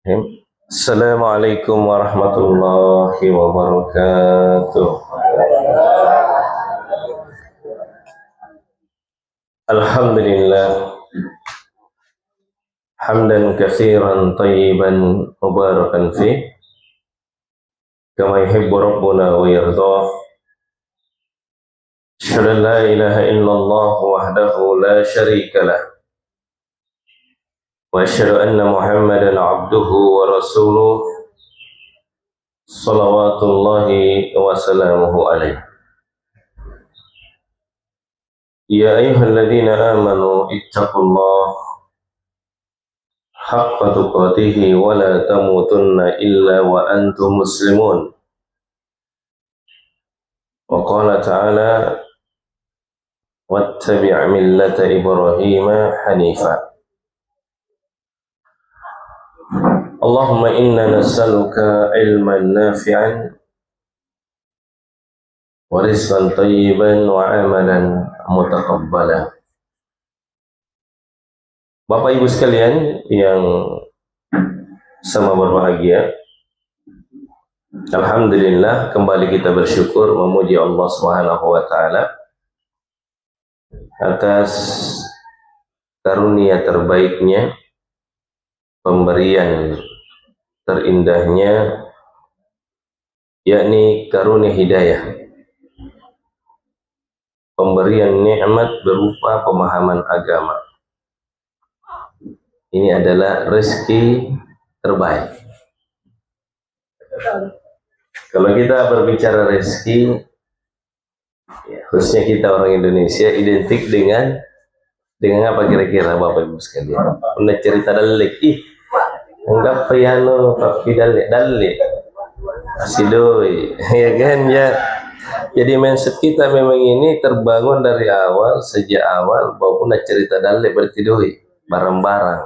Assalamualaikum warahmatullahi wabarakatuh. Alhamdulillah hamdan katsiran tayyiban mubarakan fih kama yuhibbu rabbuna wa yardah. Asyhadu an la ilaha illallah wahdahu la syarika lah wa asyhadu anna Muhammadan abduhu wa rasuluh salawatullahi wa salamuhu alaihi. Ya ayyuhalladzina amanu ittaqullaha haqqa tuqatih wa la tamutunna illa wa antum muslimun. Wa qala ta'ala wattabi' millata Ibrahim hanifa. Allahumma inna nas'aluka ilman nafi'an wa rizqan tayyiban wa amalan mutaqabbala. Bapak Ibu sekalian yang sama berbahagia, alhamdulillah kembali kita bersyukur memuji Allah Subhanahu wa taala atas karunia terbaiknya, pemberian terindahnya, yakni karunia hidayah, pemberian nikmat berupa pemahaman agama. Ini adalah rezeki terbaik. Kalau kita berbicara rezeki, ya, khususnya kita orang Indonesia, identik dengan apa kira-kira Bapak Ibu sekalian? Pernah cerita dalik, anggap piano tapi dalik asidoi, ya kan ya. Jadi mindset kita memang ini terbangun dari awal, sejak awal bahwa pernah cerita dalik berarti doi barang-barang.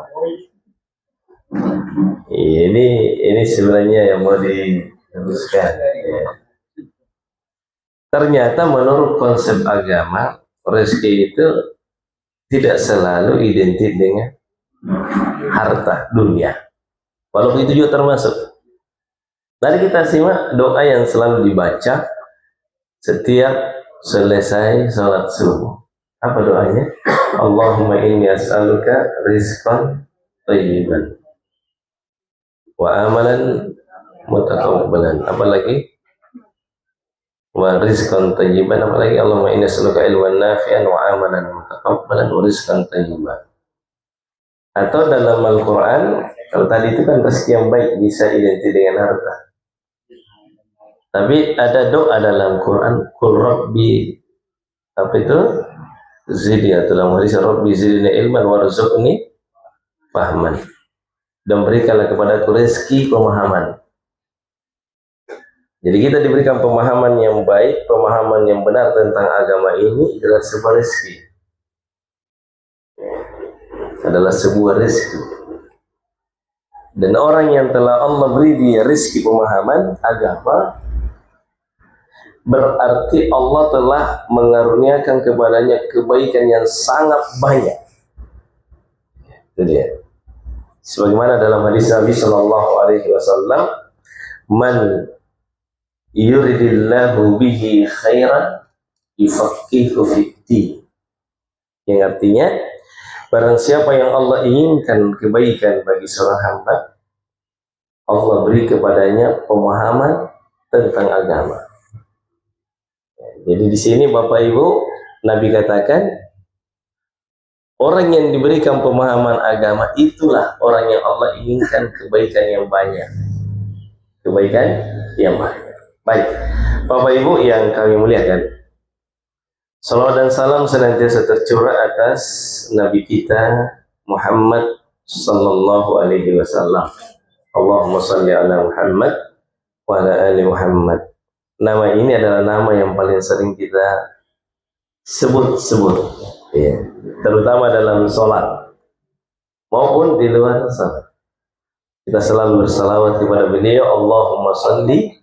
Ini sebenarnya yang mau diteruskan. Ya. Ternyata menurut konsep agama, rezeki itu tidak selalu identik dengan harta dunia. Walaupun itu juga termasuk. Mari kita simak doa yang selalu dibaca setiap selesai sholat subuh. Apa doanya? Allahumma inni as'aluka rizqan tayyiban wa amalan mutaqabbalan. Apa lagi? Wa rizqan tayyiban. Apa lagi? Allahumma inni as'aluka ilman nafi'an wa amalan mutaqabbalan wa rizqan tayyiban. Atau dalam Al-Quran, kalau tadi itu kan rezeki yang baik bisa identik dengan harta. Tapi ada doa dalam Quran, Qul Rabbi, apa itu? Zidni, atau dalam hadis Rabbi zidni ilman warzuqni fahman. Dan berikanlah kepadaku rezeki pemahaman. Jadi kita diberikan pemahaman yang baik, pemahaman yang benar tentang agama ini adalah sebuah rezeki. Adalah sebuah rezeki. Dan orang yang telah Allah beri dia rezeki pemahaman agama, berarti Allah telah mengaruniakan kepadanya kebaikan yang sangat banyak. Itu dia. Sebagaimana dalam hadis Nabi Sallallahu Alaihi Wasallam, man yuridillahu bihi khairan yufaqihu fiddin, yang artinya barang siapa yang Allah inginkan kebaikan bagi seorang hamba, Allah beri kepadanya pemahaman tentang agama. Jadi di sini Bapak Ibu, Nabi katakan orang yang diberikan pemahaman agama itulah orang yang Allah inginkan kebaikan yang banyak. Kebaikan yang banyak. Baik, Bapak Ibu yang kami muliakan, salawat dan salam senantiasa tercurah atas Nabi kita Muhammad sallallahu alaihi wasallam. Allahumma salli ala Muhammad wa ala ali Muhammad. Nama ini adalah nama yang paling sering kita sebut-sebut, ya, terutama dalam sholat maupun di luar sholat. Kita selalu bersalawat kepada beliau, Allahumma salli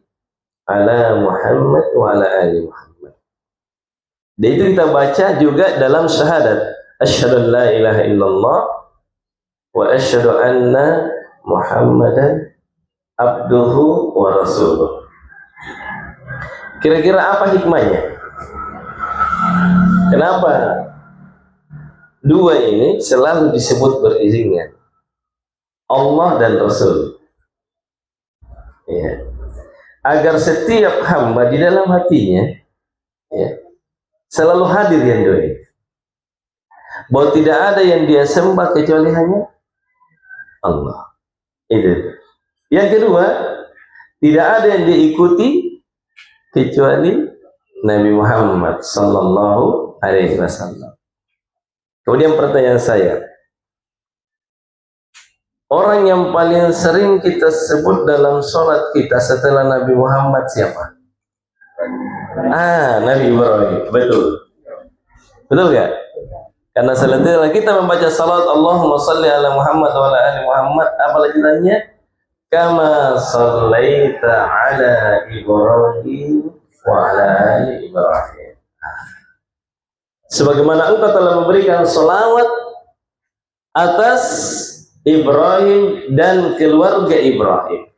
ala Muhammad wa ala ali Muhammad. Dan itu kita baca juga dalam syahadat, asyhadu an la ilaha illallah wa asyhadu anna Muhammadan abduhu wa rasuluh. Kira-kira apa hikmahnya? Kenapa dua ini selalu disebut beriringan, Allah dan Rasul? Ya. Agar setiap hamba di dalam hatinya, ya, selalu hadir yang dua ini, bahwa tidak ada yang dia sembah kecuali hanya Allah. Itu. Yang kedua, tidak ada yang diikuti kecuali Nabi Muhammad sallallahu alaihi wasallam. Kemudian pertanyaan saya, orang yang paling sering kita sebut dalam sholat kita setelah Nabi Muhammad siapa? Nabi Ibrahim. Betul. Betul gak? Karena setelah kita membaca salat Allahumma salli ala Muhammad wa ala ali Muhammad, apa lanjutannya? Kama sallaita ala Ibrahim wa ala ali Ibrahim. Sebagaimana engkau telah memberikan salawat atas Ibrahim dan keluarga Ibrahim.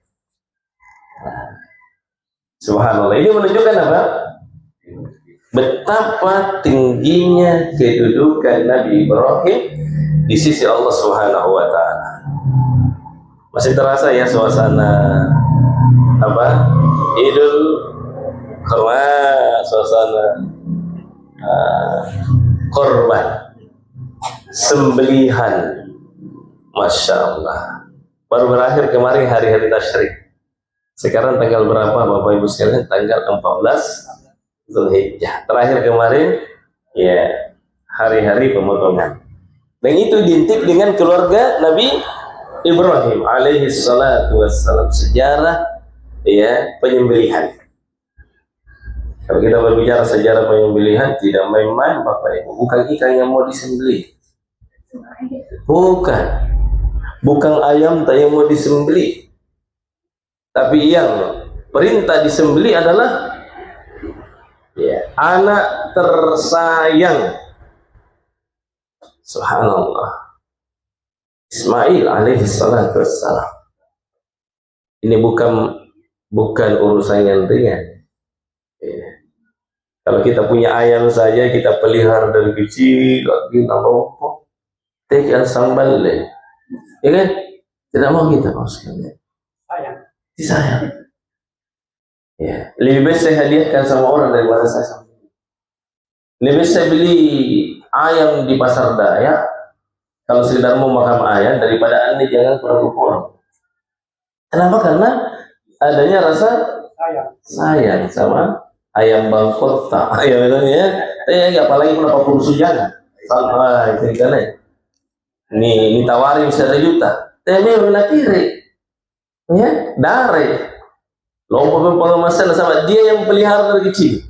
Subhanallah. Ini menunjukkan apa? Betapa tingginya kedudukan Nabi Ibrahim di sisi Allah Subhanahu wa taala. Masih terasa ya suasana apa? Idul Kurma, suasana korban, sembelihan. Masya Allah. Baru berakhir kemarin hari-hari tasyrik. Sekarang tanggal berapa Bapak Ibu sekalian? Tanggal 14 Zulhijjah. Terakhir kemarin ya hari-hari pemotongan. Dan itu diintip dengan keluarga Nabi Ibrahim alaihi salatu wassalam. Sejarah ya penyembelihan. Kalau kita berbicara sejarah penyembelihan, tidak main-main Bapak Ibu. Bukan ikan yang mau disembelih. Bukan ayam yang mau disembelih. Tapi yang perintah disembelih adalah ya, anak tersayang. Subhanallah. Ismail alaihi salatu wassalam. Ini bukan urusan yang ringan. Ya. Kalau kita punya ayam saja, kita pelihara dari kecil, kita rokok, tekan sambal, ya kan? Tidak mau kita maksudnya. Disayang. Ya, lebih baik saya hadiahkan sama orang daripada saya sambal. Lebih baik saya beli ayam di pasar daya, kalau sekedar mau makan ayam, daripada Anda jangan kurang-kurang. Kenapa? Karena adanya rasa sayang sama ayam bangkota, ayam itu ya, apalagi berapa puluh sujana, itu kan ya. Ini tawarin 1 juta, teme nak kiri, ya, dari lompat pengemasan sama dia yang pelihara dari kecil.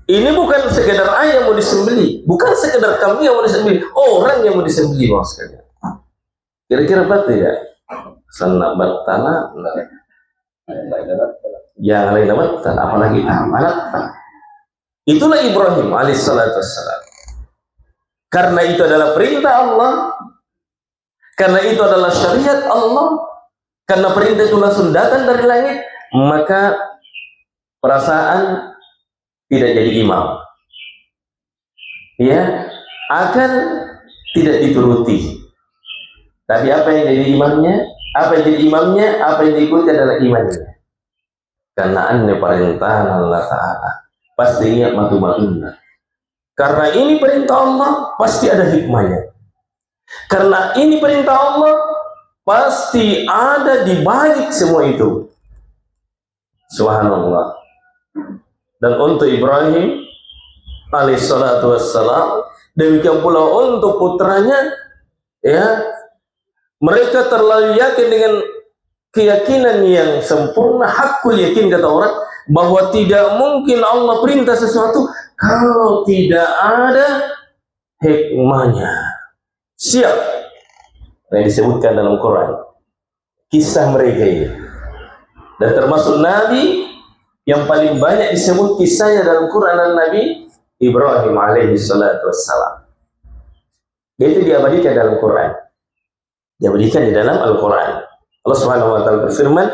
Ini bukan sekedar ayam mau disembeli, bukan sekedar kambing yang mau disembeli, orang yang mau disembeli maksudnya. Kira-kira betul ya? Sana bertanah, yang lain betul, apalagi amanat. Itulah Ibrahim alaihissalatu wassalam. Karena itu adalah perintah Allah, karena itu adalah syariat Allah, karena perintah itu langsung datang dari langit, maka perasaan tidak jadi imam, ya, akan tidak dituruti. Tapi apa yang jadi imamnya? Apa yang jadi imamnya? Apa yang diikuti adalah imannya. Karena anne perintah Allah Ta'ala pasti ingat matu-matunya. Karena ini perintah Allah, pasti ada hikmahnya. Karena ini perintah Allah, pasti ada di balik semua itu. Subhanallah. Dan untuk Ibrahim alaihissalatu wassalam, demikian pula untuk putranya, ya, mereka terlalu yakin dengan keyakinan yang sempurna, hakul yakin kata orang, bahwa tidak mungkin Allah perintah sesuatu kalau tidak ada hikmahnya. Siap yang disebutkan dalam Quran, kisah mereka ini, dan termasuk Nabi yang paling banyak disebut kisahnya dalam Quran adalah Nabi Ibrahim alaihi salatu wassalam. Itu diabadikan dalam Quran, diabadikan di dalam Al-Quran. Allah Subhanahu wa taala berfirman,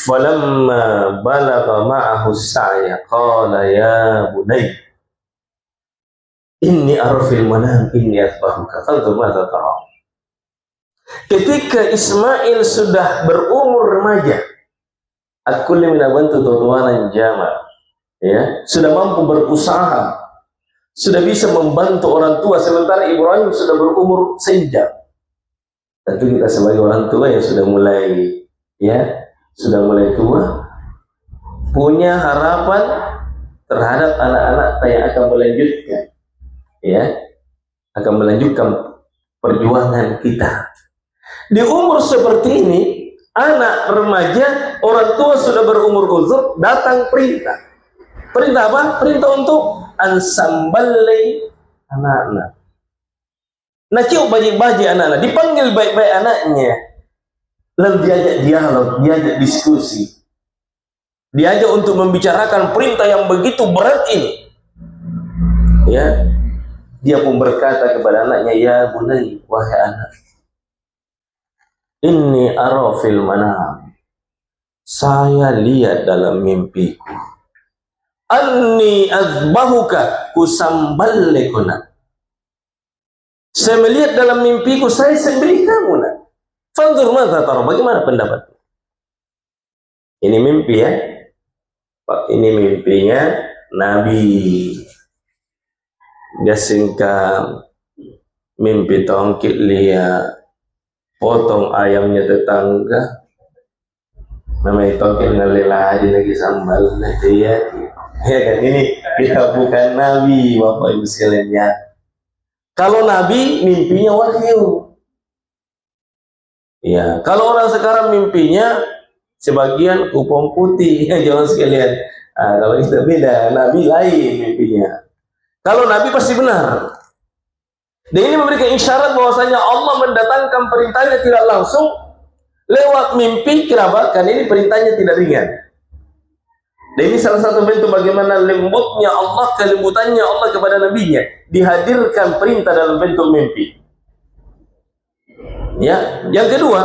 "Falamma balagha ma'ahu as-sa'ya qala ya bunayya inni ara fil manam inni asbahuka fanzur madza tara." Ketika Ismail sudah berumur remaja, at-kulli min abantu tuwanan jama, ya, sudah mampu berusaha, sudah bisa membantu orang tua, sementara Ibrahim sudah berumur senja. Tentu kita sebagai orang tua yang sudah mulai, ya, sudah mulai tua, punya harapan terhadap anak-anak yang akan melanjutkan, ya, akan melanjutkan perjuangan kita. Di umur seperti ini, anak remaja, orang tua sudah berumur uzur, datang perintah. Perintah apa? Perintah untuk ansambalai anak-anak. Nah, cium baji-baji anak-anak, dipanggil baik-baik anaknya, lalu diajak dialog, diajak diskusi, diajak untuk membicarakan perintah yang begitu berat ini. Ya, dia pun berkata kepada anaknya, ya bunai, wahai anak, inni ara fil manam, saya lihat dalam mimpiku, anni azbahuka, kusamballekuna. Saya melihat dalam mimpiku, saya sembelih kamu, nak. Fanzur madza tara, bagaimana pendapat? Ini mimpi, ya. Ini mimpinya Nabi. Dia singkam mimpi tongkit lihat potong ayamnya tetangga, namanya tongkit ngelila aja lagi sambal nanti, ya. Ya kan, ini kita bukan Nabi, Bapak Ibu sekalian, ya. Kalau Nabi mimpinya wahyu. Ya, kalau orang sekarang mimpinya sebagian kupon putih, ya jangan sekalian. Kalau itu beda, Nabi lain mimpinya. Kalau Nabi pasti benar. Dan ini memberikan isyarat bahwasanya Allah mendatangkan perintahnya tidak langsung lewat mimpi. Kenapa? Karena ini perintahnya tidak ringan. Dan ini salah satu bentuk bagaimana lembutnya Allah, kelembutannya Allah kepada nabinya, dihadirkan perintah dalam bentuk mimpi. Ya, yang kedua,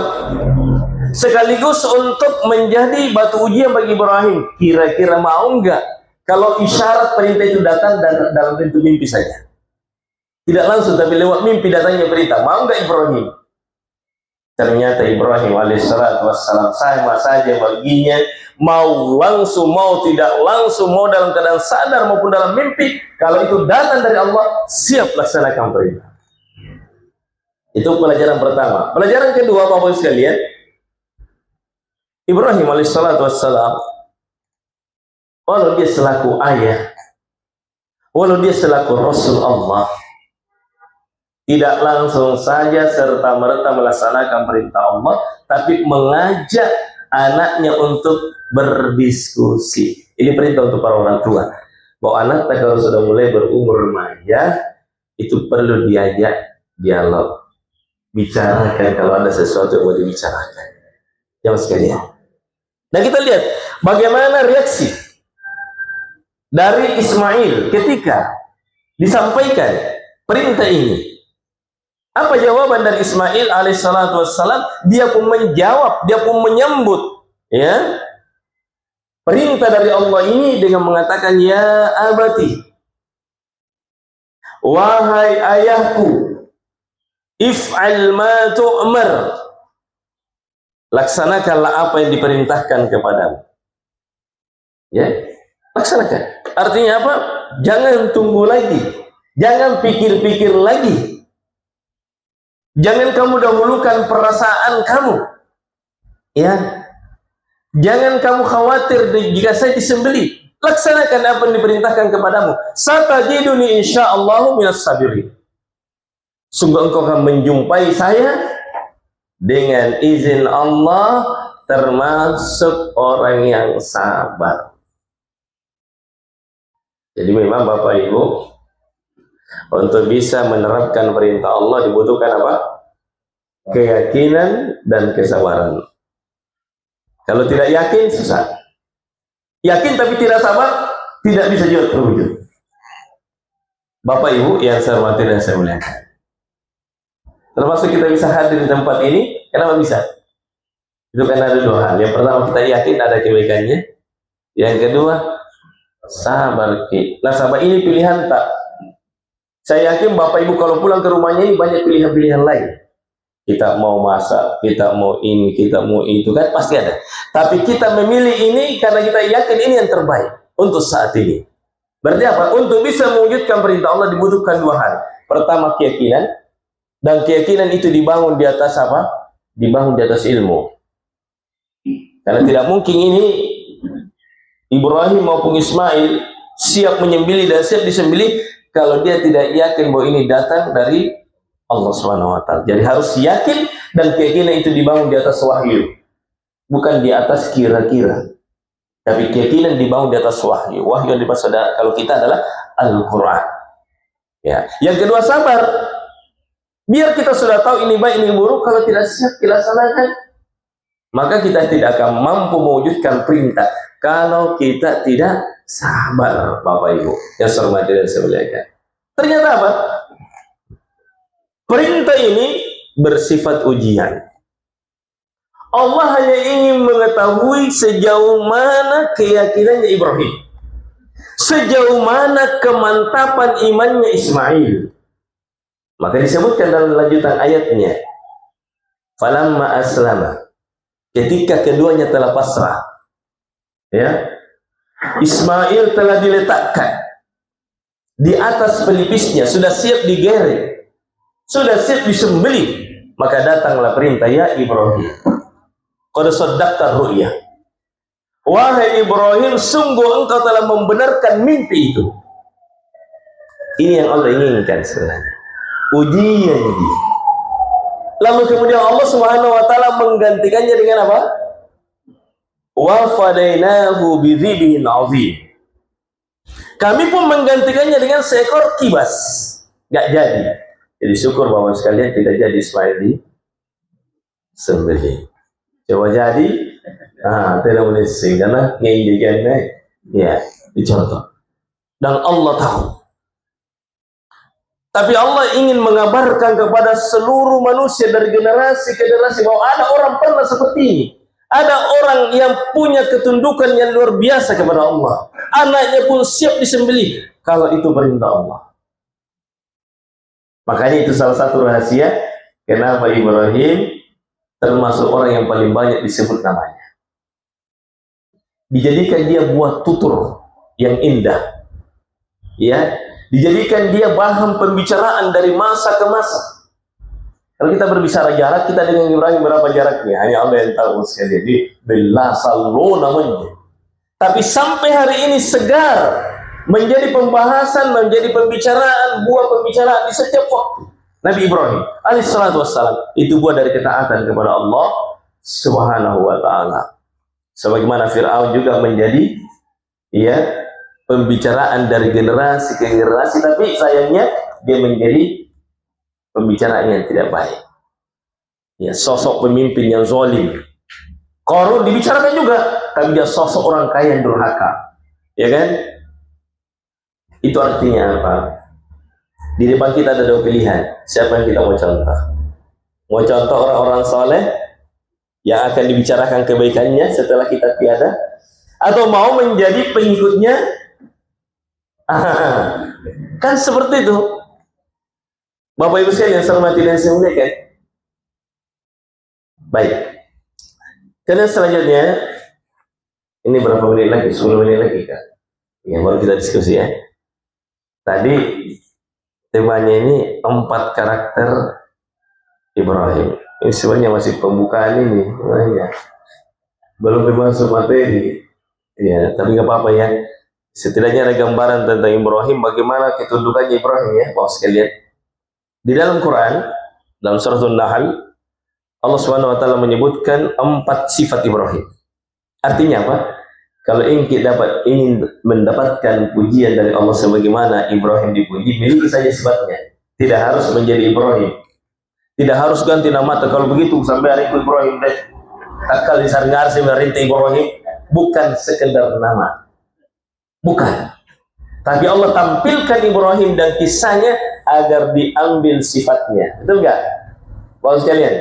sekaligus untuk menjadi batu ujian bagi Ibrahim. Kira-kira mau enggak kalau isyarat perintah itu datang dalam bentuk mimpi saja? Tidak langsung, tapi lewat mimpi datangnya perintah. Mau enggak Ibrahim? Ternyata Ibrahim alaihissalatu wassalam sama saja baginya, mau langsung, mau tidak langsung, mau dalam keadaan sadar maupun dalam mimpi, kalau itu datang dari Allah, siap laksanakan perintah. Itu pelajaran pertama. Pelajaran kedua, Bapak Ibu sekalian, Ibrahim alaihissalatu wassalam, walau dia selaku ayah, walau dia selaku Rasul Allah, tidak langsung saja serta-merta melaksanakan perintah Allah, tapi mengajak anaknya untuk berdiskusi. Ini perintah untuk para orang tua, bahwa anak kalau sudah mulai berumur remaja, itu perlu diajak dialog, bicarakan kalau ada sesuatu yang mau dibicarakan. Jamaah sekalian. Nah, kita lihat bagaimana reaksi dari Ismail ketika disampaikan perintah ini. Apa jawaban dari Ismail alaihissalatu wassalam? Dia pun menjawab, dia pun menyambut, ya, perintah dari Allah ini dengan mengatakan, ya abati, wahai ayahku, if'al ma tu'mar, laksanakanlah apa yang diperintahkan kepadamu. Ya, laksanakan. Artinya apa? Jangan tunggu lagi, jangan pikir-pikir lagi. Jangan kamu dahulukan perasaan kamu, ya. Jangan kamu khawatir jika saya disembelih. Laksanakan apa yang diperintahkan kepadamu. Satajiduni insyaallah minas sabirin. Sungguh engkau akan menjumpai saya dengan izin Allah termasuk orang yang sabar. Jadi memang Bapak Ibu, untuk bisa menerapkan perintah Allah dibutuhkan apa? Keyakinan dan kesabaran. Kalau tidak yakin, susah. Yakin tapi tidak sabar, tidak bisa juga terwujud. Bapak Ibu yang saya hormati dan saya muliakan, termasuk kita bisa hadir di tempat ini, kenapa bisa? Itu kan ada dua hal. Yang pertama kita yakin ada kebaikannya. Yang kedua sabar. Nah sabar ini pilihan tak. Saya yakin Bapak Ibu kalau pulang ke rumahnya ini banyak pilihan-pilihan lain. Kita mau masak, kita mau ini, kita mau itu, kan pasti ada. Tapi kita memilih ini karena kita yakin ini yang terbaik untuk saat ini. Berarti apa? Untuk bisa mewujudkan perintah Allah dibutuhkan dua hal. Pertama keyakinan, dan keyakinan itu dibangun di atas apa? Dibangun di atas ilmu. Karena tidak mungkin ini Ibrahim maupun Ismail siap menyembelih dan siap disembelih kalau dia tidak yakin bahwa ini datang dari Allah Subhanahu wa taala. Jadi harus yakin dan keyakinan itu dibangun di atas wahyu. Bukan di atas kira-kira. Tapi keyakinan dibangun di atas wahyu. Wahyu yang dimaksud kalau kita adalah Al-Qur'an. Ya. Yang kedua sabar. Biar kita sudah tahu ini baik ini buruk, kalau tidak siap dilaksanakan, maka kita tidak akan mampu mewujudkan perintah kalau kita tidak sabar, Bapak Ibu yang saya hormati dan saya muliakan. Ternyata apa? Perintah ini bersifat ujian. Allah hanya ingin mengetahui sejauh mana keyakinannya Ibrahim, sejauh mana kemantapan imannya Ismail. Maka disebutkan dalam lanjutan ayatnya, falamma aslama, ketika keduanya telah pasrah, ya, Ismail telah diletakkan di atas pelipisnya, sudah siap digeret, sudah siap disembelih, maka datanglah perintah, ya Ibrahim, qad saddaqta ru'ya. Wahai Ibrahim, sungguh engkau telah membenarkan mimpi itu. Ini yang Allah inginkan sebenarnya. Ujian ini. Lalu kemudian Allah Subhanahu wa taala menggantikannya dengan apa? Wa fadainahu bidzibhin 'adzim. Kami pun menggantikannya dengan seekor kibas. Enggak jadi. Jadi syukur Bapak sekalian tidak jadi Ismail di sembelih. Coba jadi, tidak boleh sih karena nginggikannya, ya dicontoh. Dan Allah tahu. Tapi Allah ingin mengabarkan kepada seluruh manusia dari generasi ke generasi bahwa ada orang pernah seperti ini. Ada orang yang punya ketundukan yang luar biasa kepada Allah. Anaknya pun siap disembelih kalau itu perintah Allah. Makanya itu salah satu rahasia kenapa Ibrahim termasuk orang yang paling banyak disebut namanya. Dijadikan dia buah tutur yang indah. Ya, dijadikan dia bahan pembicaraan dari masa ke masa. Kalau kita berbicara jarak, kita dengan Ibrahim berapa jaraknya? Hanya Allah yang tahu sekali. Jadi belasallo namanya. Tapi sampai hari ini segar menjadi pembahasan, menjadi pembicaraan, buah pembicaraan di setiap waktu. Nabi Ibrahim alaihissalatu wassalam itu buah dari ketaatan kepada Allah Subhanahu wa taala. Sebagaimana Fir'aun juga menjadi ya pembicaraan dari generasi ke generasi, tapi sayangnya dia menjadi pembicaraan yang tidak baik. Ya, sosok pemimpin yang zalim. Qarun dibicarakan juga, tapi dia sosok orang kaya yang durhaka. Ya kan? Itu artinya apa? Di depan kita ada dua pilihan. Siapa yang kita mau contoh? Mau contoh orang-orang soleh yang akan dibicarakan kebaikannya setelah kita tiada, atau mau menjadi pengikutnya? Kan seperti itu. Bapak Ibu sekalian yang saya hormati dan saya muliakan. Baik. Kemudian selanjutnya, ini berapa menit lagi? 10 menit lagi kan? Ya, baru kita diskusi ya. Tadi temanya ini 4 karakter Ibrahim. Ini sebenarnya masih pembukaan ini, belum masuk materi. Ya, tapi nggak apa-apa ya. Setidaknya ada gambaran tentang Ibrahim, bagaimana ketundukannya Ibrahim ya, Bapak sekalian. Di dalam Quran, dalam surah An-Nahl, Allah Subhanahu wa taala menyebutkan 4 sifat Ibrahim. Artinya apa? Kalau ingin mendapatkan pujian dari Allah sebagaimana Ibrahim dipuji, miliki saja sifatnya. Tidak harus menjadi Ibrahim. Tidak harus ganti nama. Kalau begitu sampai hari itu Ibrahim deh. Akal disarngar merintah Ibrahim bukan sekedar nama. Bukan. Tapi Allah tampilkan Ibrahim dan kisahnya agar diambil sifatnya. Betul enggak? Bapak sekalian.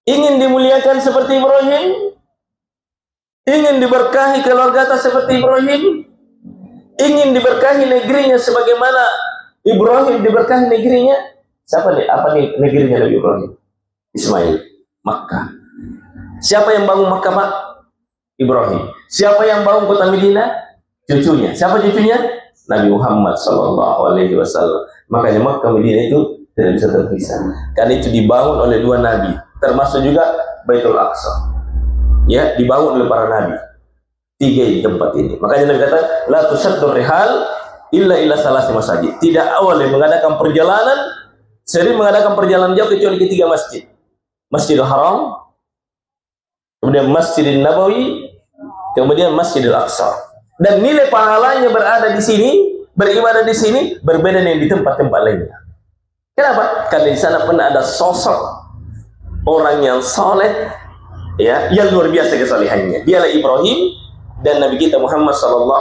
Ingin dimuliakan seperti Ibrahim? Ingin diberkahi keluarganya seperti Ibrahim? Ingin diberkahi negerinya sebagaimana Ibrahim diberkahi negerinya? Siapa nih? Apa nih negerinya Nabi Ibrahim? Ismail, Makkah. Siapa yang bangun Makkah, Pak? Ibrahim. Siapa yang bangun kota Madinah? Cucunya. Siapa cucunya? Nabi Muhammad SAW. Makanya Makkah Madinah itu tidak bisa terpisah. Karena itu dibangun oleh dua nabi, termasuk juga Baitul Aqsa. Ya, dibangun oleh para nabi. Tiga di tempat ini. Makanya Nabi kata, la tusaddur rihal illa salasi masajid. Tidak awal mengadakan perjalanan, sering mengadakan perjalanan jauh kecuali ketiga masjid. Masjidil Haram, kemudian Masjidil Nabawi, kemudian Masjidil Aqsa. Dan nilai pahalanya berada di sini, beribadah di sini, berbeda dengan di tempat-tempat lainnya. Kenapa? Karena di sana pernah ada sosok orang yang soleh, ya, yang luar biasa kesalehannya. Dialah Ibrahim dan Nabi kita Muhammad SAW.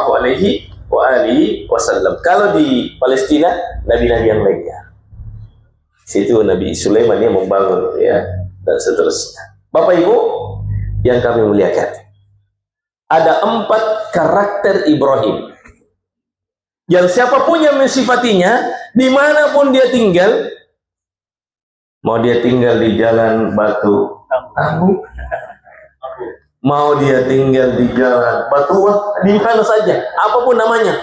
Kalau di Palestina, nabi-nabi yang lainnya. Situ Nabi Sulaiman yang membangun, ya, dan seterusnya. Bapak Ibu yang kami muliakan, ada 4 karakter Ibrahim yang siapapun yang mensifatinya, dimanapun dia tinggal, mau dia tinggal di jalan batu Abu, mau dia tinggal di jalan Batuah, di mana saja, apapun namanya,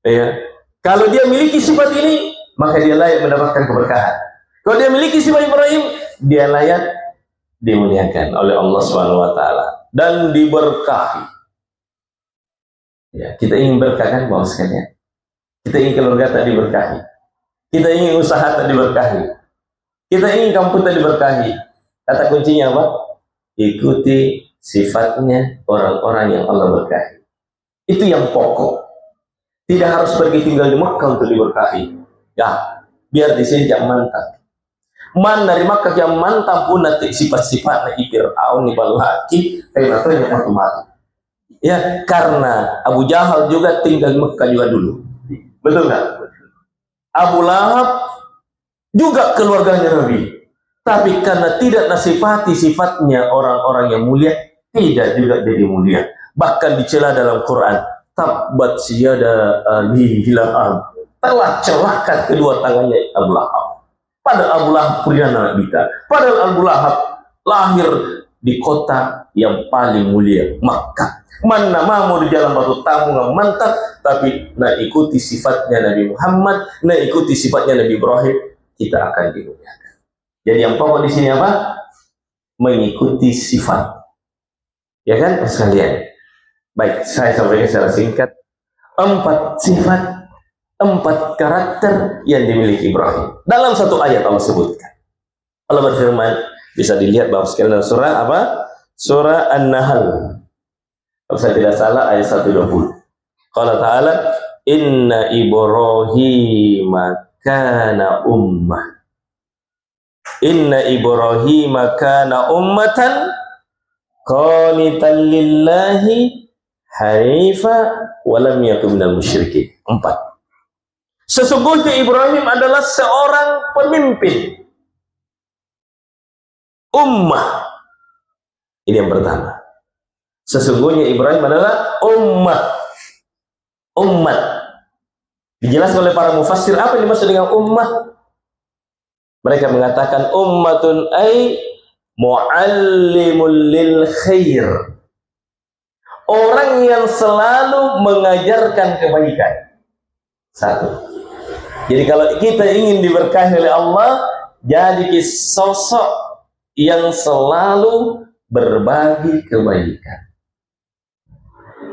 ya, kalau dia miliki sifat ini, maka dia layak mendapatkan keberkahan. Kalau dia miliki sifat Ibrahim, dia layak dimuliakan oleh Allah SWT dan diberkahi. Ya, kita ingin berkah kan, Bapak sekalian? Kita ingin keluarga tak diberkahi, kita ingin usaha tak diberkahi, kita ingin kampung tak diberkahi. Kata kuncinya apa? Ikuti sifatnya orang-orang yang Allah berkahi. Itu yang pokok. Tidak harus pergi tinggal di Makkah untuk diberkahi. Ya, biar di sini yang mantap. Man dari Makkah yang mantap pun nanti sifat-sifatnya Fir'aun ni balaki, kayak yang matu-matu. Ya, karena Abu Jahal juga tinggal di Makkah juga dulu. Betul nggak? Abu Lahab juga keluarganya Nabi. Tapi karena tidak nasifati sifatnya orang-orang yang mulia, tidak juga jadi mulia. Bahkan dicela dalam Quran, tabbat siyada abi lahab, telah celaka kedua tangannya Abu Lahab. Padahal Abu Lahab punya anak kita. Padahal Abu Lahab lahir di kota yang paling mulia, Makkah. Mana mau di jalan batu tamu nggak mantap, tapi nak ikuti sifatnya Nabi Muhammad, nak ikuti sifatnya Nabi Ibrahim, kita akan dimuliakan. Jadi yang pokok di sini apa? Mengikuti sifat. Ya kan, sekalian. Baik, saya sampaikan secara singkat 4 sifat, 4 karakter yang dimiliki Ibrahim. Dalam satu ayat Allah sebutkan. Allah berfirman, bisa dilihat Bapak sekalian dalam surah apa? Surah An-Nahl. Kalau saya tidak salah ayat 120. Qala ta'ala, inna Ibrahim kana ummah. Inna Ibrahim kana ummatan qanitan lillahi hanifa wa lam yakun minal musyrikin. 4. Sesungguhnya Ibrahim adalah seorang pemimpin ummah. Ini yang pertama. Sesungguhnya Ibrahim adalah umat. Dijelaskan oleh para mufassir apa yang dimaksud dengan ummah. Mereka mengatakan ummatun ay muallimul lil khair. Orang yang selalu mengajarkan kebaikan. 1. Jadi kalau kita ingin diberkahi oleh Allah, jadi sosok yang selalu berbagi kebaikan.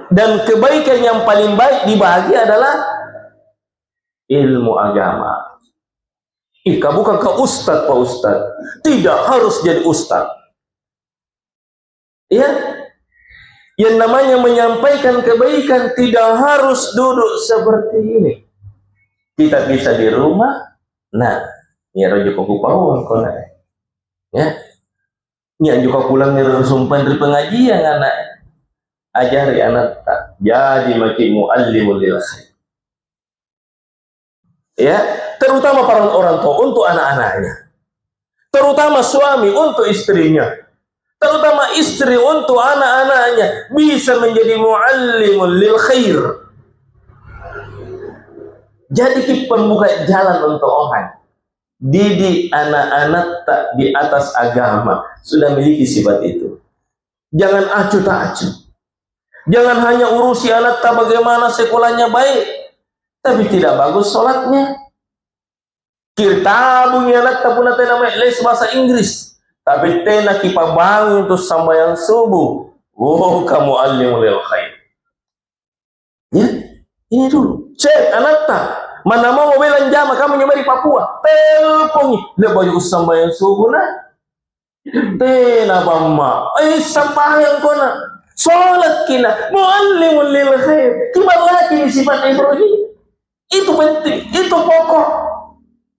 Dan kebaikan yang paling baik dibagi adalah ilmu agama. Bukankah ustadz, Pak Ustadz? Tidak harus jadi ustadz. Ya, yang namanya menyampaikan kebaikan tidak harus duduk seperti ini. Kita bisa di rumah. Nah, ya rojo kupawon kau nak. Ya, ini juga pulang dari sumpah dari pengajian anak. Ajari anak tak jadi makin muallimul lil khair. Ya, terutama para orang tua untuk anak-anaknya. terutama suami untuk istrinya, terutama istri untuk anak-anaknya, bisa menjadi muallimul lil khair. Jadi pembuka jalan untuk orang. Didik anak-anak tak di atas agama, sudah miliki sifat itu. Jangan acuh tak acuh. Jangan hanya urusi anak tak bagaimana sekolahnya baik, tapi tidak bagus sholatnya. Kita bunyi anak tak pun namanya les bahasa Inggris, tapi tena kipa bangun untuk sambayang subuh. Oh, kamu alimul lil khair. Ya, ini dulu. Cek anak tak. Mana mau mobilan jama kamu nyamari Papua, telpon dia baju sambayang subuh nah. Tena bamma, sambayang kona, sholat kina, muallimul lil khair. Kibar lagi sifat Ibrahim. Itu penting, itu pokok.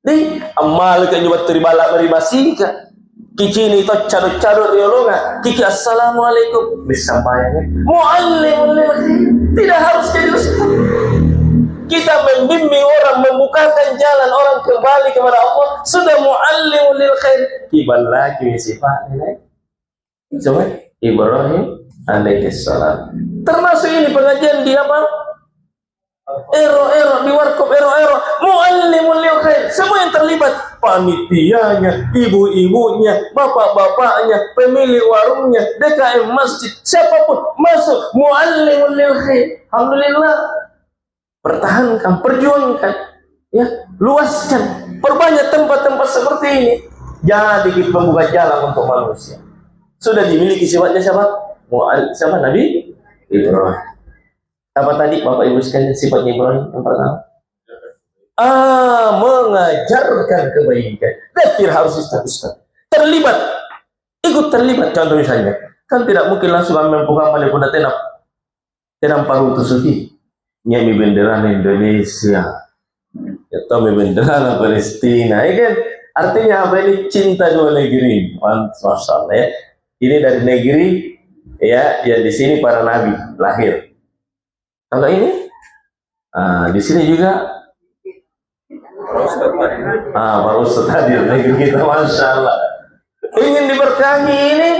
Nih, amal kan juga teribala berimasikan. Kicini itu carut-carut riolonga. Kiki assalamualaikum. Disampaikan. Muallimul lil khair. Tidak harus jadi ustaz. Kita membimbing orang, membukakan jalan orang kembali kepada Allah. Sudah muallimul lil khair. Kiban lagi sifatnya. Coba Ibrahim alaihissalam. Termasuk ini pengajian di apa? Ero di warkop ero muallimul lil khair. Semua yang terlibat, panitianya, ibu-ibunya, bapak-bapaknya, pemilik warungnya, DKM masjid, siapapun masuk muallimul lil khair. Alhamdulillah. Pertahankan, perjuangkan, ya, luaskan, perbanyak tempat-tempat seperti ini. Jadi kita membuka jalan untuk manusia. Sudah dimiliki sifatnya siapa? Siapa? Nabi Ibrahim. Apa tadi Bapak Ibu sekalian sifatnya Ibrahim yang pertama? Mengajarkan kebaikan. Tidak harus ustaz. Terlibat, ikut terlibat. Contoh misalnya, kan tidak mungkin langsung ambil bukan pada kuda tenam paru tusuki. Nyami bendera Indonesia, atau bendera Palestina, ya kan? Artinya apa ini? Cinta dua negeri, masalah ya. Ini dari negeri, ya di sini para nabi lahir. Kalau ini, di sini juga, para ustadz hadir negeri kita, masya Allah. Ingin diberkahi ini,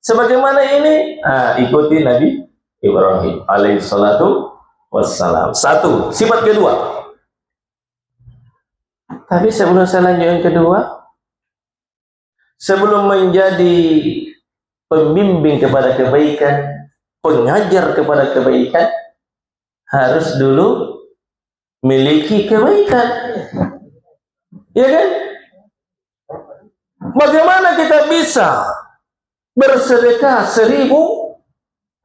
sebagaimana ini, ikuti Nabi Ibrahim alaihissalatu wassalam. Satu, sifat kedua. Tapi sebelum saya lanjut yang kedua, sebelum menjadi pembimbing kepada kebaikan, pengajar kepada kebaikan, harus dulu miliki kebaikan. Ya kan? Bagaimana kita bisa bersedekah 1000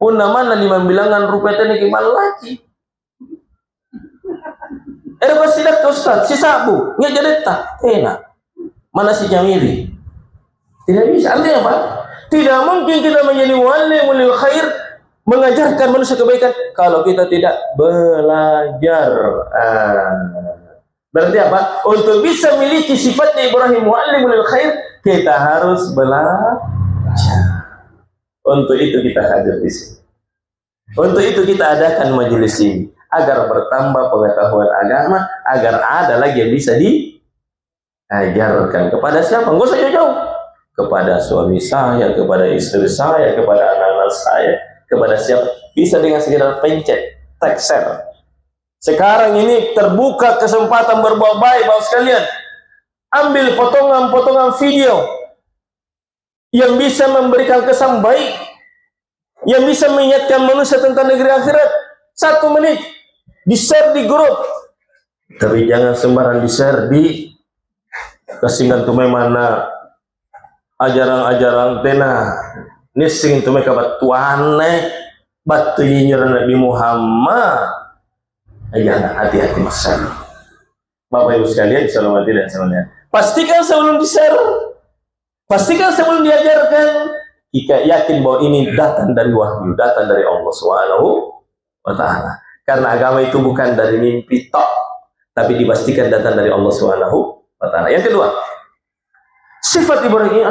mana 5 bilangan rupiah tadi gimana lagi? Pasti dak Ustaz, si sabu, nggak jadi tak, enak. Mana si Jamili? Tidak bisa. Artinya apa? Tidak mungkin kita menjadi muallimul lil khair, mengajarkan manusia kebaikan kalau kita tidak belajar. Berarti apa? Untuk bisa memiliki sifatnya Ibrahim muallimul lil khair, kita harus belajar. Untuk itu kita hadir di sini. Untuk itu kita adakan majelis ini, agar bertambah pengetahuan agama, agar ada lagi yang bisa diajarkan kepada siapa? Nggak usah jauh-jauh. Kepada suami saya, kepada istri saya, kepada anak-anak saya, kepada siapa? Bisa dengan sekedar pencet, tag share. Sekarang ini terbuka kesempatan berbuat baik, Bapak sekalian. Ambil potongan-potongan video yang bisa memberikan kesan baik, yang bisa mengingatkan manusia tentang negeri akhirat. 1 menit di-share di grup, tapi jangan sembarang di-share di kesingan tumai mana ajaran-ajaran tena nising tumai kabatuane batu nyinyir Nabi Muhammad. Jangan, hati-hati mas. Bapak Ibu sekalian, shalom dan salamnya. Pastikan sebelum di-share, pastikan sebelum diajarkan, jika yakin bahwa ini datang dari wahyu, datang dari Allah Subhanahu wa Ta'ala. Karena agama itu bukan dari mimpi tok, tapi dipastikan datang dari Allah Subhanahu wa Ta'ala. Yang kedua, sifat Ibrahim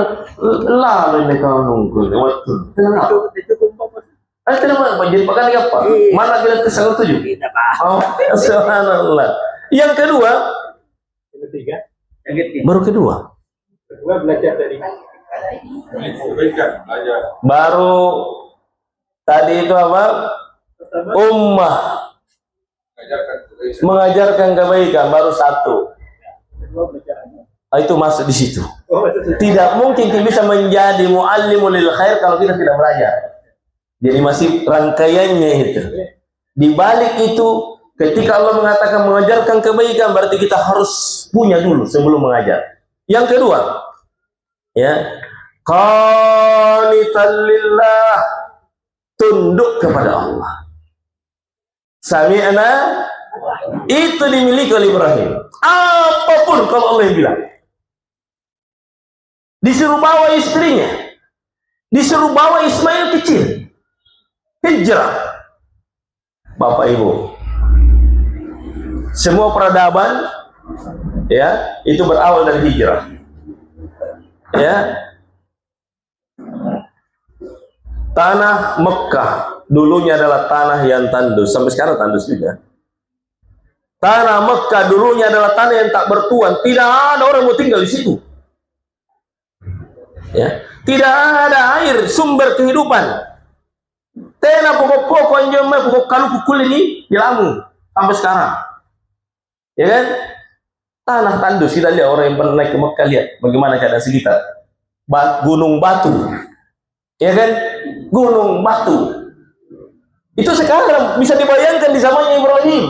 lalu ini kau nunggu waktu. Kenapa? Kenapa? Jadi pakai apa? Mana kita tersangkut 7? Oh, subhanallah. Yang kedua, baru kedua. belajar dari baru tadi itu apa? Ummah mengajarkan kebaikan baru satu. Itu masuk di situ. Tidak mungkin kita bisa menjadi muallimul lil khair kalau kita tidak belajar. Jadi masih rangkaiannya itu. Di balik itu, ketika Allah mengatakan mengajarkan kebaikan, berarti kita harus punya dulu sebelum mengajar. Yang kedua, ya, qanitan lillah, tunduk kepada Allah. Sami'na, itu dimiliki oleh Ibrahim. Apapun kalau Allah yang bilang. Disuruh bawa istrinya, disuruh bawa Ismail kecil, hijrah. Bapak Ibu, semua peradaban, ya, itu berawal dari hijrah. Ya, tanah Mekah dulunya adalah tanah yang tandus, sampai sekarang tandus juga. Tanah Mekah dulunya adalah tanah yang tak bertuan, tidak ada orang mau tinggal di situ. Ya, tidak ada air, sumber kehidupan. Tena pokok-pokok anjama pokok kalu kukul ini di Lamu sampai sekarang. Ya kan? Tanah tandus, kita lihat orang yang pernah naik ke Mekah, lihat bagaimana keadaan sekitar. Gunung batu. Ya kan? Gunung batu. Itu sekarang bisa dibayangkan di zamannya Ibrahim.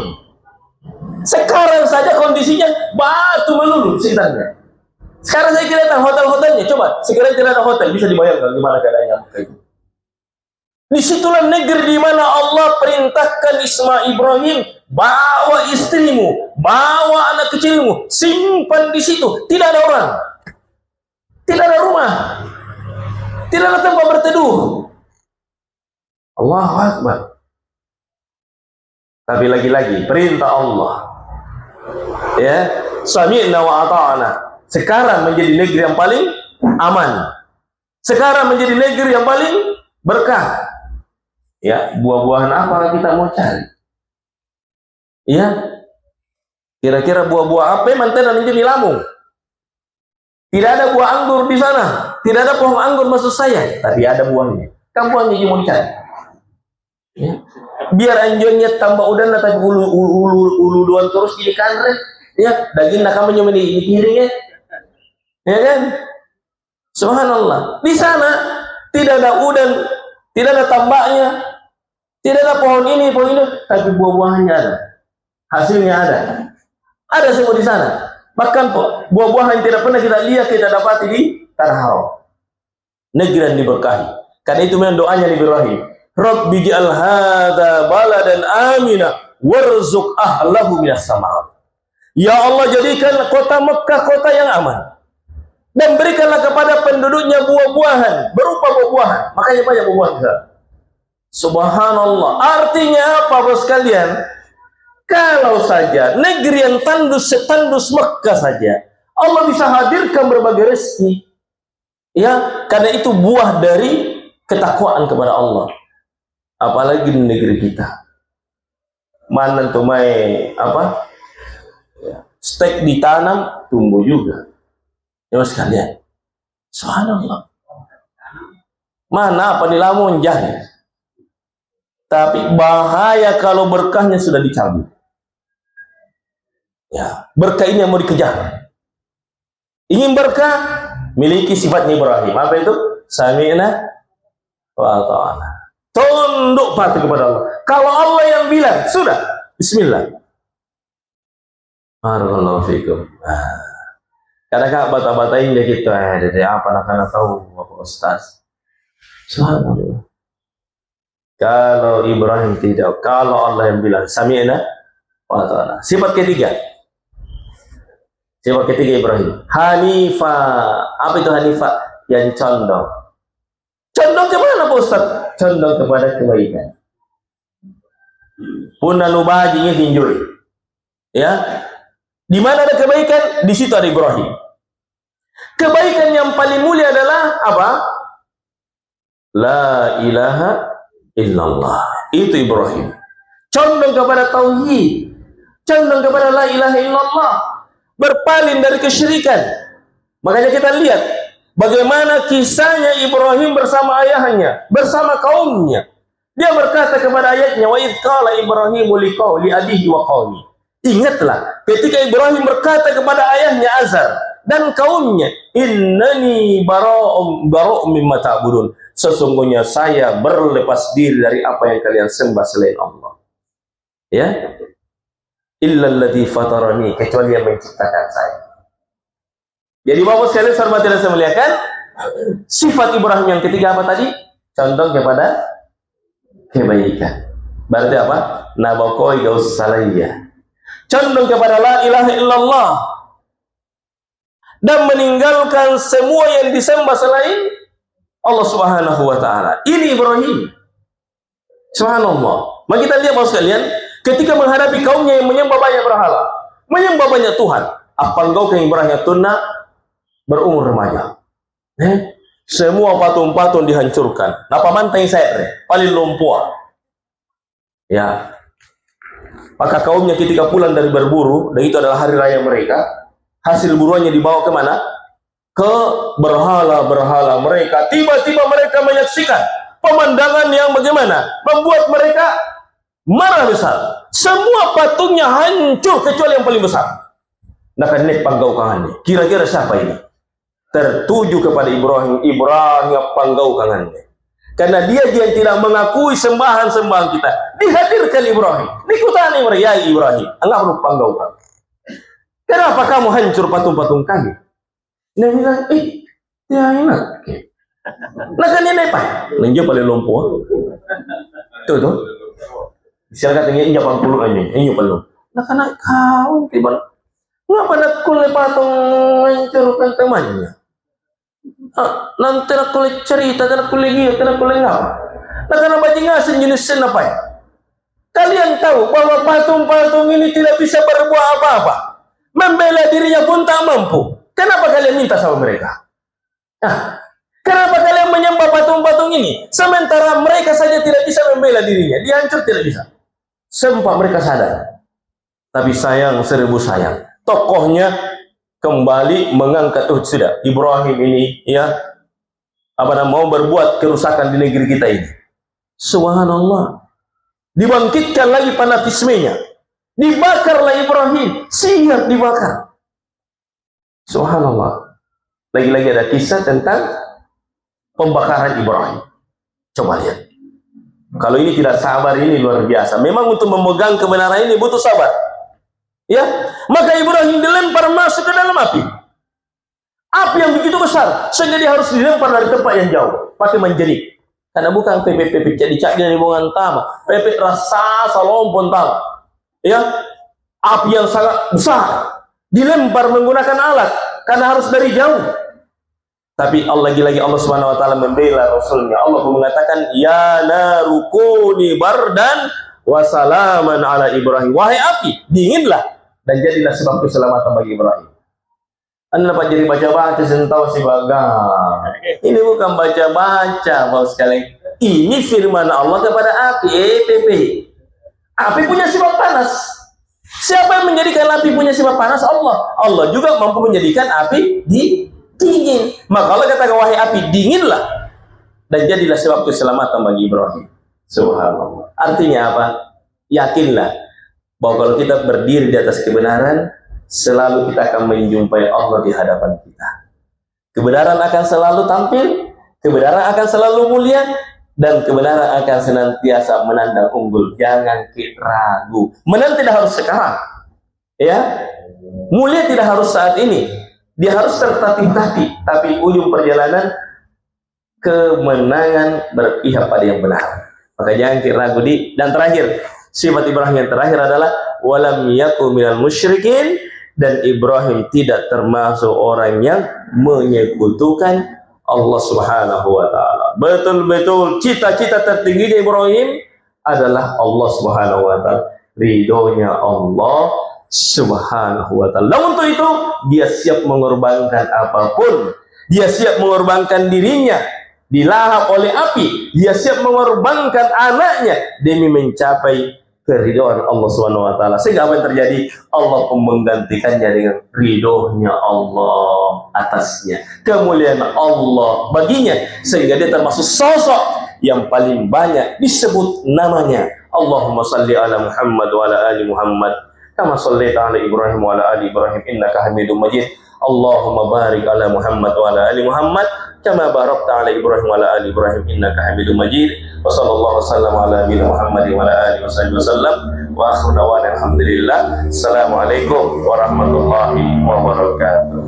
Sekarang saja kondisinya batu melulu sekitarnya. Sekarang saya kelihatan hotel-hotelnya, coba segera tidak ada hotel, bisa dibayangkan gimana keadaannya Mekah itu. Disitulah negeri di mana Allah perintahkan Ismail Ibrahim, bawa istrimu, bawa anak kecilmu, simpan di situ. Tidak ada orang, tidak ada rumah, tidak ada tempat berteduh. Allahu Akbar. Tapi lagi-lagi perintah Allah. Ya, sami'na wa ata'na. Sekarang menjadi negeri yang paling aman. Sekarang menjadi negeri yang paling berkah. Ya, buah-buahan apa kita mau cari? Ya, kira-kira buah-buah apa yang mantenan di Lampung? Tidak ada buah anggur di sana, tidak ada pohon anggur maksud saya, tapi ada buahnya. Kan buahnya yang mau dicari. Ya. Biar anjingnya tambah udan, tapi ulu doang terus jadi kanre. Ya, daging nak kamu nyoba di kirinya. Ya kan? Subhanallah. Di sana tidak ada udan, tidak ada tambaknya, tidak ada pohon ini, tapi buah-buahannya ada. Hasilnya ada. Ada semua di sana. Bahkan buah-buahan yang tidak pernah kita lihat, kita dapati di tanah haram. Negeri yang diberkahi. Karena itu memang doanya Nabi Ibrahim. Rabbi ja'al hadza baladan amina warzuq ahlahu minas samarat. Ya Allah, jadikan kota Mekah kota yang aman. Dan berikanlah kepada penduduknya buah-buahan, berupa buah-buahan. Makanya banyak buah-buahan. Subhanallah. Artinya apa, bos sekalian? Kalau saja negeri yang tandus setandus Mekah saja, Allah bisa hadirkan berbagai rezeki. Ya, karena itu buah dari ketakwaan kepada Allah. Apalagi di negeri kita. Mana tuh apa? Ya, stek ditanam, tumbuh juga. Ya sekalian, subhanallah. Mana apa di Lampung jahil. Tapi bahaya kalau berkahnya sudah dicabut. Ya, berkah ini yang mau dikejar. Ingin berkah, miliki sifatnya Ibrahim. Apa itu? Sami'na wa ata'na. Tunduk patuh kepada Allah. Kalau Allah yang bilang, sudah. Bismillah. Barakallahu fikum. Karena kak bata-batain dia gitu, dari apa nak tahu Bapak Ustaz. Subhanallah. Kalau Ibrahim tidak, kalau Allah yang bilang sami'na wa ata'na. Sifat ketiga. Sifat ketiga Ibrahim. Hanifa. Apa itu Hanifa? Yang condong. Condong ke mana Pak Ustaz? Condong kepada kebaikan. Punna nubajinya tinjui. Ya. Di mana ada kebaikan, di situ ada Ibrahim. Kebaikan yang paling mulia adalah apa? La ilaha illallah. Itu Ibrahim. Condong kepada tauhid. Condong kepada la ilaha illallah. Berpaling dari kesyirikan. Makanya kita lihat bagaimana kisahnya Ibrahim bersama ayahnya, bersama kaumnya. Dia berkata kepada ayahnya, wa idh qala Ibrahimu li abihi wa qaumi. Ingatlah ketika Ibrahim berkata kepada ayahnya Azar dan kaumnya, innani bara'um mimma ta'budun. Sesungguhnya saya berlepas diri dari apa yang kalian sembah selain Allah. Ya. Illalladzi fatarani, kecuali yang menciptakan saya. Jadi Bapak sekalian hormati dan saya muliakan, sifat Ibrahim yang ketiga apa tadi? Condong kepada kebaikan. Berarti apa? Nabaqoi gaus salaya. Condong kepada la ilaha illallah dan meninggalkan semua yang disembah selain Allah Subhanahu wa taala. Ini Ibrahim. Subhanallah. Maka kita lihat Bapak sekalian, ketika menghadapi kaumnya yang menyembah banyak berhala, menyembah banyak Tuhan, apa engkau ke Ibrahim tunna berumur remaja. Semua patung-patung dihancurkan. Napa mantai saya paling lumpuh. Ya. Maka kaumnya ketika pulang dari berburu, dan itu adalah hari raya mereka, hasil buruannya dibawa ke mana? Ke berhala-berhala mereka. Tiba-tiba mereka menyaksikan pemandangan yang bagaimana? Membuat mereka marah besar. Semua patungnya hancur kecuali yang paling besar. Nah kan nek panggaukangannya. Kira-kira siapa ini? Tertuju kepada Ibrahim panggaukangannya. Karena dia yang tidak mengakui sembahan-sembahan kita. Dihadirkan Ibrahim. Dikutani Ibrahim. Ya Ibrahim, enggak perlu panggaukan. Kenapa kamu hancur patung-patung kami? Dia bilang, ya enak. Nah kan ini apa? Lanjut paling lumpuh. Tuh. Silakan tinggi 80 aja. Ini paling. Nah karena kau gimana? Ngapa nak kulit patung hancurkan temannya? Nanti nak kulit cerita, nak kulit gila, nak kulit ngapa? Nah karena bajingan jenis apa ya? Kalian tahu bahwa patung-patung ini tidak bisa berbuat apa-apa. Membela dirinya pun tak mampu. Kenapa kalian minta sama mereka? Kenapa kalian menyembah patung-patung ini? Sementara mereka saja tidak bisa membela dirinya. Dihancur tidak bisa. Sempat mereka sadar. Tapi sayang, seribu sayang. Tokohnya kembali mengangkat, sudah Ibrahim ini ya mau berbuat kerusakan di negeri kita ini. Subhanallah. Dibangkitkan lagi fanatismenya. Dibakarlah Ibrahim, siap dibakar. Subhanallah. Lagi-lagi ada kisah tentang pembakaran Ibrahim. Coba lihat. Kalau ini tidak sabar, ini luar biasa. Memang untuk memegang kebenaran ini butuh sabar. Ya, maka Ibrahim dilempar masuk ke dalam api. Api yang begitu besar, sehingga dia harus dilempar dari tempat yang jauh, pakai menjerit. Karena bukan pepek jadi cak dari bongan tama, pepek rasa salompon tama. Ya, api yang sangat besar, dilempar menggunakan alat, karena harus dari jauh. Tapi lagi-lagi Allah Subhanahu wa taala membela Rasulnya. Allah mengatakan, ya narukuni bardan wasalaman ala Ibrahim. Wahai api, dinginlah dan jadilah sebab keselamatan bagi Ibrahim. Anda dapat jadi baca-baca sentau si bagang. Ini bukan baca-baca, Bapak sekalian. Ini firman Allah kepada api. Api punya sifat panas. Siapa yang menjadikan api punya sifat panas? Allah. Allah juga mampu menjadikan api dingin. Maka Allah katakan, wahai api, dinginlah dan jadilah sebab keselamatan bagi Ibrahim. Subhanallah. Artinya apa? Yakinlah bahwa kalau kita berdiri di atas kebenaran, selalu kita akan menjumpai Allah di hadapan kita. Kebenaran akan selalu tampil, kebenaran akan selalu mulia, dan kebenaran akan senantiasa menandang unggul. Jangan ragu. Menang tidak harus sekarang, ya. Mulia tidak harus saat ini. Dia harus tertatih-tatih, tapi ujung perjalanan kemenangan berpihak pada yang benar. Maka jangan ragu dan terakhir, sifat Ibrahim yang terakhir adalah walam yaku minal musyrikin, dan Ibrahim tidak termasuk orang yang menyekutukan Allah Subhanahu wa taala. Betul-betul cita-cita tertingginya Ibrahim adalah Allah Subhanahu wa taala, ridhonya Allah Subhanahu wa taala. Dan untuk itu dia siap mengorbankan apapun. Dia siap mengorbankan dirinya dilahap oleh api. Dia siap mengorbankan anaknya demi mencapai keridhaan Allah Subhanahu wa taala. Sehingga apa yang terjadi? Allah pun menggantikannya dengan ridhonya Allah atasnya. Kemuliaan Allah baginya, sehingga dia termasuk sosok yang paling banyak disebut namanya. Allahumma salli ala Muhammad wa ala ali Muhammad kama shallaita ala Ibrahim wa ala ali Ibrahim innaka Hamidum Majid. Allahumma barik ala Muhammad wa ala ali Muhammad kama barakta ala Ibrahim wa ala ali Ibrahim innaka Hamidum Majid. Wa sallallahu wasallam ala nabiyina Muhammad wa ala alihi wasallam wa akhiru da'wana alhamdulillah. Assalamualaikum warahmatullahi wabarakatuh.